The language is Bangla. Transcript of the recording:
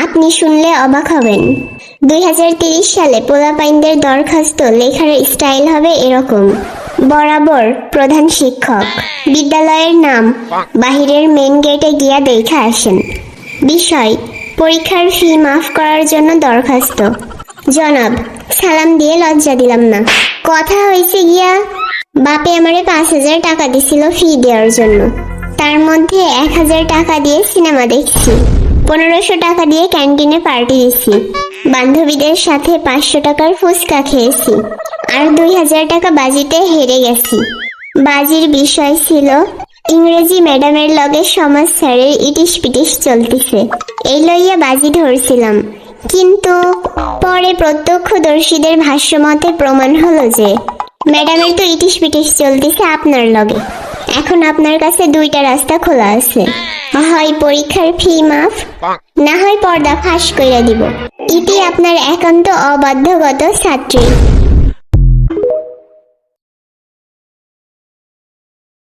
আপনি শুনলে অবাক হবেন। 2030 সালে পোলাপাইনদের দরখাস্ত লেখার স্টাইল হবে এরকম: বরাবর প্রধান শিক্ষক, বিদ্যালয়ের নাম, বাহিরের মেন গেটে গিয়া দেখা আসেন। বিষয়: পরীক্ষার ফি মাফ করার জন্য দরখাস্ত। জনাব, সালাম দিয়ে লজ্জা দিলাম না। কথা হয়েছে গিয়া, বাপে আমারে 5,000 টাকা দিছিল ফি দেওয়ার জন্য। তার মধ্যে 1,000 টাকা দিয়ে সিনেমা দেখছি, 1500 টাকা দিয়ে ক্যান্টিনে পার্টি দিছি, বান্ধবীদের সাথে 500 টাকার ফুচকা খেয়েছি, আর 2,000 টাকা বাজিতে হেরে গেছি। বাজির বিষয় ছিল ইংরেজি ম্যাডামের লগে সমাজ স্যারের ইটিস পিটিস চলতিছে, এই লইয়া বাজি ধরছিলাম। কিন্তু পরে প্রত্যক্ষদর্শীদের ভাষ্যমতে প্রমাণ হলো যে ম্যাডামের তো ইটিস পিটিস চলতিছে আপনার লগে। এখন আপনার কাছে দুইটা রাস্তা খোলা আছে, হয় পরীক্ষার ফি মাফ, না হয় পর্দা ফাঁস কইরা দিব। ইতি আপনার একান্ত অবাধ্যগত ছাত্রী।